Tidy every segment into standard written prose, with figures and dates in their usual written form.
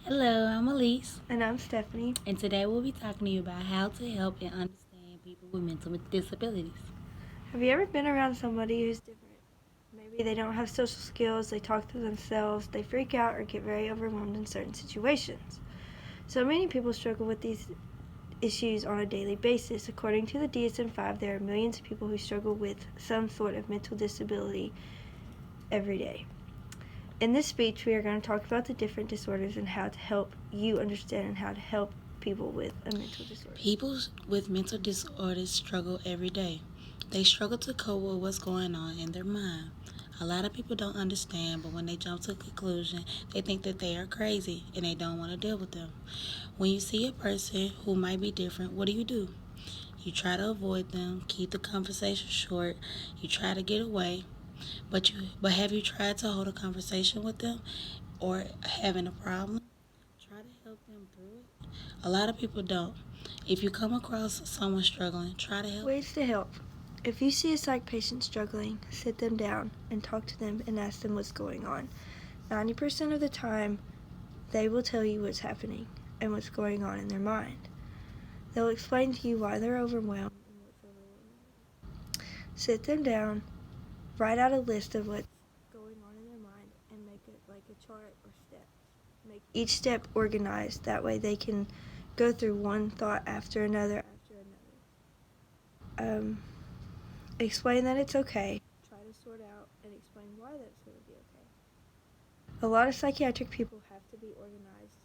Hello, I'm Elise, And I'm Stephanie. and today we'll be talking to you about how to help and understand people with mental disabilities. Have you ever been around somebody who's different? Maybe they don't have social skills, they talk to themselves, they freak out or get very overwhelmed in certain situations. So many people struggle with these issues on a daily basis. According to the DSM-5, there are millions of people who struggle with some sort of mental disability every day. In this speech, we are going to talk about the different disorders and how to help you understand and how to help people with a mental disorder. People with mental disorders struggle every day. They struggle to cope with what's going on in their mind. A lot of people don't understand, but when they jump to a conclusion, they think that they are crazy and they don't want to deal with them. When you see a person who might be different, what do? You try to avoid them, keep the conversation short, you try to get away. But have you tried to hold a conversation with them or having a problem? Try to help them through it. A lot of people don't. If you come across someone struggling, try to help. Ways to help. If you see a psych patient struggling, sit them down and talk to them and ask them what's going on. 90% of the time, they will tell you what's happening and what's going on in their mind. They'll explain to you why they're overwhelmed and what's overwhelming. Sit them down, write out a list of what's going on in their mind, and make it like a chart or steps. Make each step organized. That way they can go through one thought after another. Explain that it's okay. Try to sort out and explain why that's going to be okay. A lot of psychiatric people have to be organized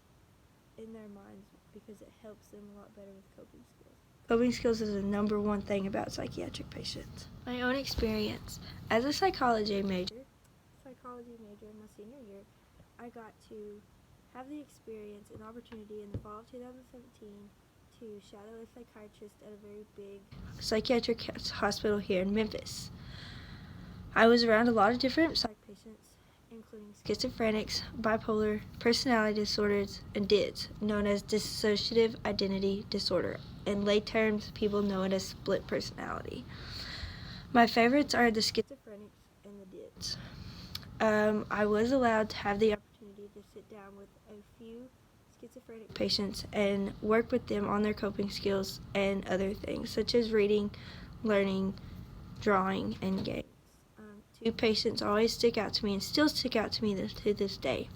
in their minds because it helps them a lot better with coping skills. Coping skills is the number one thing about psychiatric patients. My own experience. As a psychology major in my senior year, I got to have the experience and opportunity in the fall of 2017 to shadow a psychiatrist at a very big psychiatric hospital here in Memphis. I was around a lot of different psych patients, including schizophrenics, bipolar, personality disorders, and DIDs, known as dissociative identity disorder. In lay terms, people know it as split personality. My favorites are the schizophrenics and the DIDs. I was allowed to have the opportunity to sit down with a few schizophrenic patients and work with them on their coping skills and other things, such as reading, learning, drawing, and games. Two patients always stick out to me and still stick out to me to this day.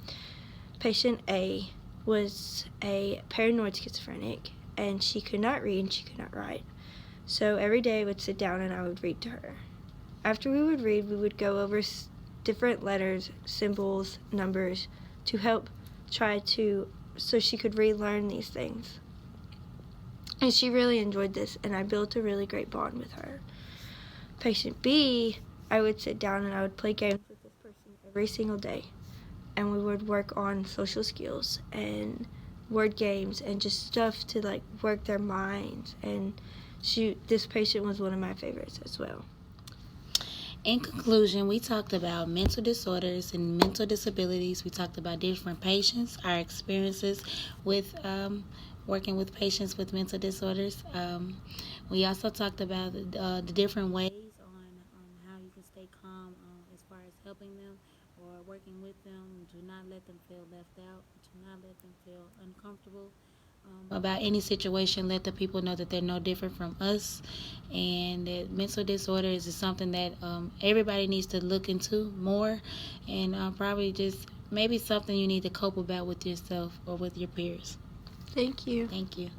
Patient A was a paranoid schizophrenic, and she could not read and she could not write. So every day I would sit down and I would read to her. After we would read, we would go over different letters, symbols, numbers to help so she could relearn these things. And she really enjoyed this, and I built a really great bond with her. Patient B, I would sit down and I would play games with this person every single day. And we would work on social skills and word games and just stuff to work their minds. And this patient was one of my favorites as well. In conclusion, we talked about mental disorders and mental disabilities. We talked about different patients, our experiences with working with patients with mental disorders. We also talked about the different ways on how you can stay calm as far as helping them or working with them. Do not let them feel left out. Do not let them feel uncomfortable about any situation. Let the people know that they're no different from us, and that mental disorders is something that everybody needs to look into more, and probably just maybe something you need to cope about with yourself or with your peers. Thank you. Thank you.